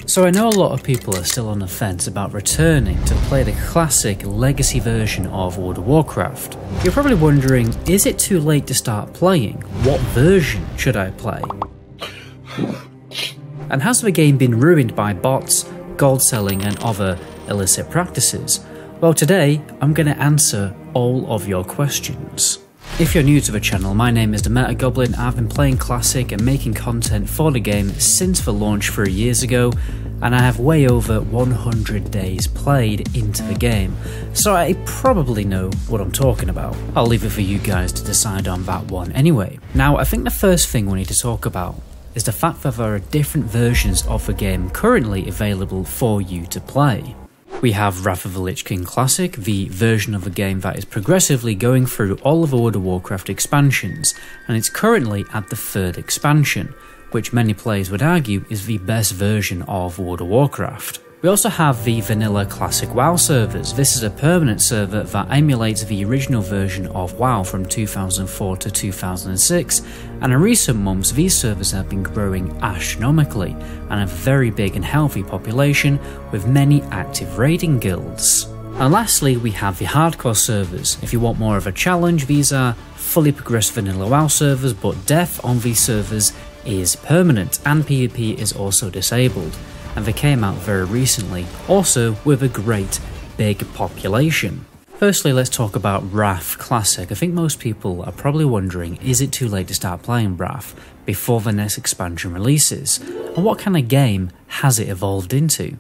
So I know a lot of people are still on the fence about returning to play the classic legacy version of World of Warcraft. You're probably wondering, is it too late to start playing? What version should I play? And has the game been ruined by bots, gold selling and other illicit practices? Well, today I'm going to answer all of your questions. If you're new to the channel, my name is the Meta Goblin. I've been playing Classic and making content for the game since the launch 3 years ago, and I have way over 100 days played into the game, so I probably know what I'm talking about. I'll leave it for you guys to decide on that one anyway. Now, I think the first thing we need to talk about is the fact that there are different versions of the game currently available for you to play. We have Wrath of the Lich King Classic, the version of the game that is progressively going through all of the World of Warcraft expansions, and it's currently at the 3rd expansion, which many players would argue is the best version of World of Warcraft. We also have the Vanilla Classic WoW servers. This is a permanent server that emulates the original version of WoW from 2004 to 2006, and in recent months these servers have been growing astronomically and have a very big and healthy population with many active raiding guilds. And lastly, we have the hardcore servers. If you want more of a challenge, these are fully progressed vanilla WoW servers, but death on these servers is permanent and PvP is also disabled, and they came out very recently, also with a great big population. Firstly, let's talk about Raph Classic. I think most people are probably wondering, is it too late to start playing Raph before the next expansion releases? And what kind of game has it evolved into?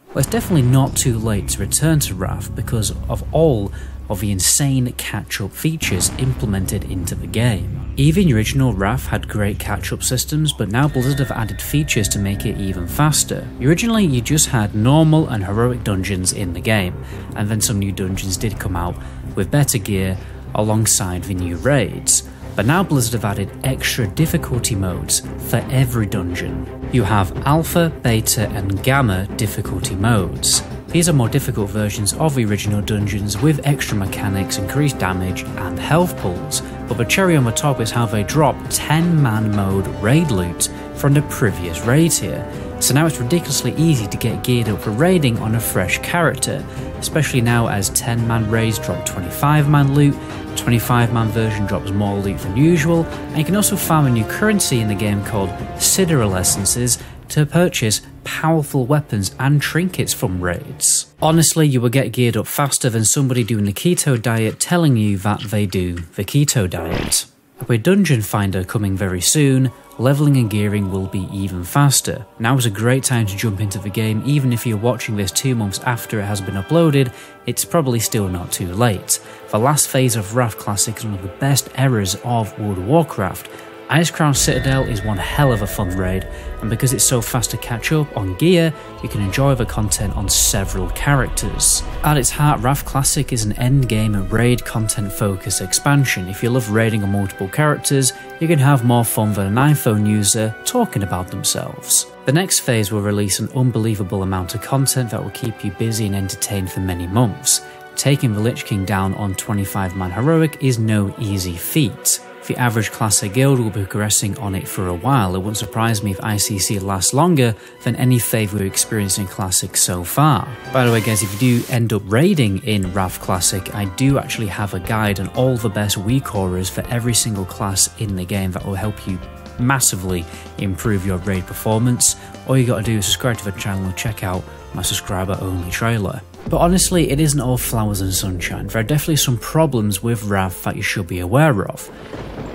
Well, it's definitely not too late to return to Raph because of all of the insane catch-up features implemented into the game. Even the original Raph had great catch-up systems, but now Blizzard have added features to make it even faster. Originally, you just had normal and heroic dungeons in the game, and then some new dungeons did come out with better gear alongside the new raids. But now Blizzard have added extra difficulty modes for every dungeon. You have Alpha, Beta and Gamma difficulty modes. These are more difficult versions of the original dungeons with extra mechanics, increased damage and health pools, but the cherry on the top is how they drop 10-man mode raid loot from the previous raid tier. So now it's ridiculously easy to get geared up for raiding on a fresh character, especially now as 10-man raids drop 25-man loot, 25-man version drops more loot than usual, and you can also farm a new currency in the game called Sidereal Essences to purchase powerful weapons and trinkets from raids. Honestly, you will get geared up faster than somebody doing the keto diet telling you that they do the keto diet. With Dungeon Finder coming very soon, leveling and gearing will be even faster. Now is a great time to jump into the game. Even if you're watching this 2 months after it has been uploaded, it's probably still not too late. The last phase of Raph Classic is one of the best eras of World of Warcraft. Icecrown Citadel is one hell of a fun raid, and because it's so fast to catch up on gear, you can enjoy the content on several characters. At its heart, Raph Classic is an endgame raid content focused expansion. If you love raiding on multiple characters, you can have more fun than an iPhone user talking about themselves. The next phase will release an unbelievable amount of content that will keep you busy and entertained for many months. Taking the Lich King down on 25-man heroic is no easy feat. The average Classic guild will be progressing on it for a while. It wouldn't surprise me if ICC lasts longer than any phase we've experienced in Classic so far. By the way guys, if you do end up raiding in Raph Classic, I do actually have a guide on all the best weak auras for every single class in the game that will help you massively improve your raid performance. All you gotta do is subscribe to the channel and check out my subscriber only trailer. But honestly, it isn't all flowers and sunshine. There are definitely some problems with Raph that you should be aware of.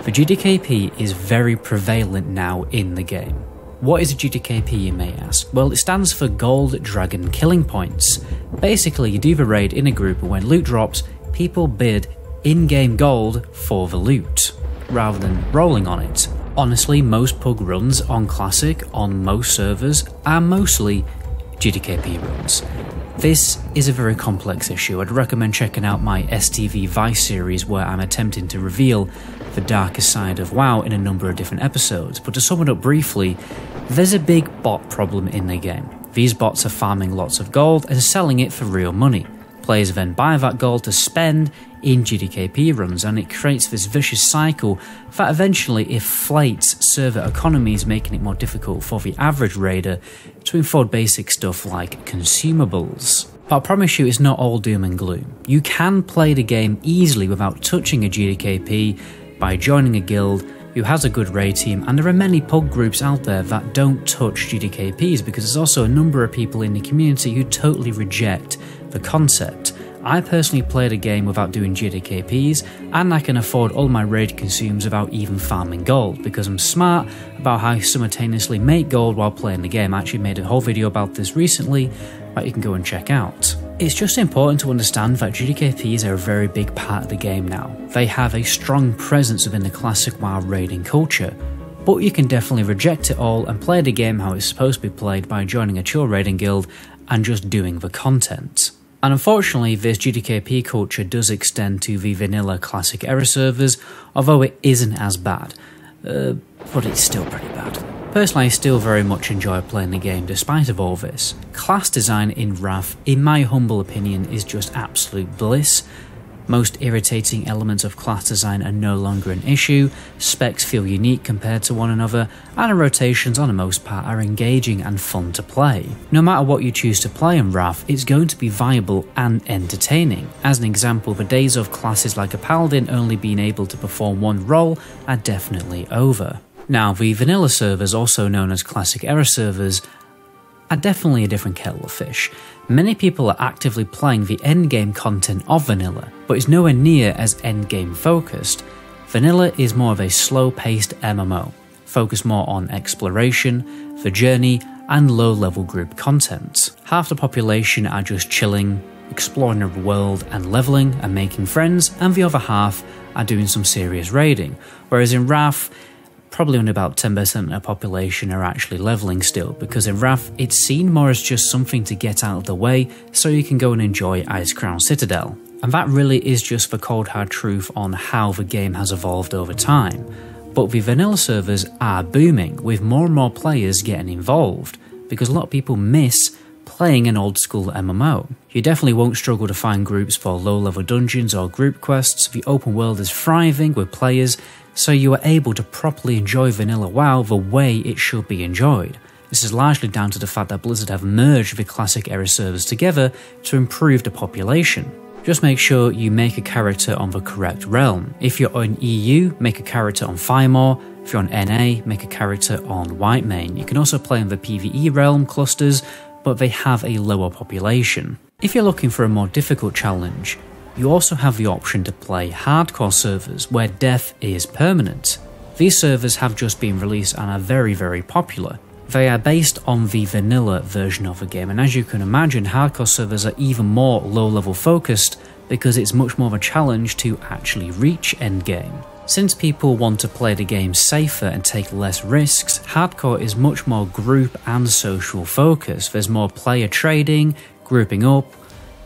The GDKP is very prevalent now in the game. What is a GDKP, you may ask? Well, it stands for Gold Dragon Killing Points. Basically, you do the raid in a group, and when loot drops, people bid in-game gold for the loot, rather than rolling on it. Honestly, most pug runs on Classic, on most servers, are mostly GDKP runs. This is a very complex issue. I'd recommend checking out my STV Vice series where I'm attempting to reveal the darker side of WoW in a number of different episodes, but to sum it up briefly, there's a big bot problem in the game. These bots are farming lots of gold and selling it for real money. Players then buy that gold to spend in GDKP runs, and it creates this vicious cycle that eventually inflates server economies, making it more difficult for the average raider to afford basic stuff like consumables. But I promise you, it's not all doom and gloom. You can play the game easily without touching a GDKP by joining a guild who has a good raid team, and there are many pub groups out there that don't touch GDKPs because there's also a number of people in the community who totally reject the concept. I personally play the game without doing GDKPs, and I can afford all my raid consumes without even farming gold because I'm smart about how I simultaneously make gold while playing the game. I actually made a whole video about this recently that you can go and check out. It's just important to understand that GDKPs are a very big part of the game now. They have a strong presence within the classic WoW raiding culture, but you can definitely reject it all and play the game how it's supposed to be played by joining a chill raiding guild and just doing the content. And unfortunately, this GDKP culture does extend to the vanilla classic era servers, although it isn't as bad, but it's still pretty bad. Personally, I still very much enjoy playing the game despite of all this. Class design in Raph, in my humble opinion, is just absolute bliss. Most irritating elements of class design are no longer an issue, specs feel unique compared to one another, and the rotations on the most part are engaging and fun to play. No matter what you choose to play in Raph, it's going to be viable and entertaining. As an example, the days of classes like a paladin only being able to perform one role are definitely over. Now, the vanilla servers, also known as classic era servers, are definitely a different kettle of fish. Many people are actively playing the endgame content of vanilla, but it's nowhere near as endgame focused. Vanilla is more of a slow-paced MMO, focused more on exploration, the journey, and low-level group content. Half the population are just chilling, exploring the world and leveling and making friends, and the other half are doing some serious raiding, whereas in Raph, probably only about 10% of the population are actually leveling still, because in Raph it's seen more as just something to get out of the way so you can go and enjoy Icecrown Citadel. And that really is just the cold hard truth on how the game has evolved over time. But the vanilla servers are booming, with more and more players getting involved, because a lot of people miss playing an old school MMO. You definitely won't struggle to find groups for low level dungeons or group quests. The open world is thriving with players, so you are able to properly enjoy vanilla WoW the way it should be enjoyed. This is largely down to the fact that Blizzard have merged the classic era servers together to improve the population. Just make sure you make a character on the correct realm. If you're on EU, make a character on Firemaw. If you're on NA, make a character on Whitemane. You can also play in the PvE realm clusters, but they have a lower population. If you're looking for a more difficult challenge, you also have the option to play hardcore servers where death is permanent. These servers have just been released and are very popular. They are based on the vanilla version of the game, and as you can imagine, hardcore servers are even more low level focused because it's much more of a challenge to actually reach endgame. Since people want to play the game safer and take less risks, hardcore is much more group and social focused. There's more player trading, grouping up,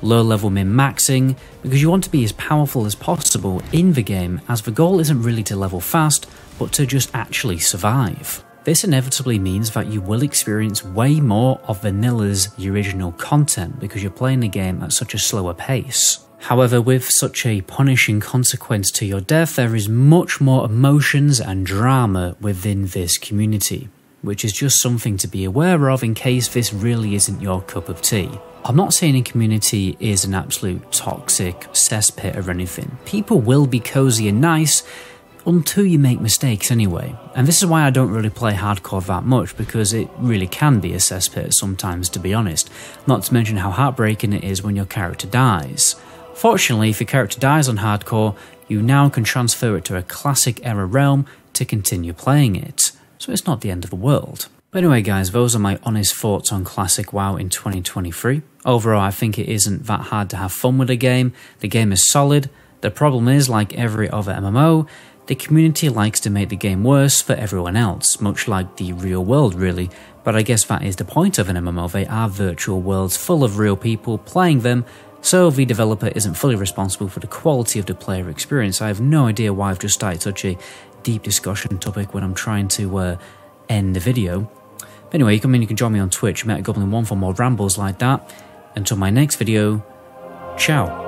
low level min-maxing, because you want to be as powerful as possible in the game, as the goal isn't really to level fast, but to just actually survive. This inevitably means that you will experience way more of vanilla's original content because you're playing the game at such a slower pace. However, with such a punishing consequence to your death, there is much more emotions and drama within this community, which is just something to be aware of in case this really isn't your cup of tea. I'm not saying a community is an absolute toxic cesspit or anything. People will be cozy and nice until you make mistakes anyway. And this is why I don't really play hardcore that much, because it really can be a cesspit sometimes, to be honest. Not to mention how heartbreaking it is when your character dies. Fortunately, if your character dies on hardcore, you now can transfer it to a classic era realm to continue playing it. So it's not the end of the world. But anyway guys, those are my honest thoughts on Classic WoW in 2023. Overall, I think it isn't that hard to have fun with the game. The game is solid. The problem is, like every other MMO, the community likes to make the game worse for everyone else, much like the real world really. But I guess that is the point of an MMO. They are virtual worlds full of real people playing them, so the developer isn't fully responsible for the quality of the player experience. I have no idea why I've just started such a deep discussion topic when I'm trying to end the video. But anyway, you can join me on Twitch, MetaGoblin1, for more rambles like that. Until my next video, Ciao.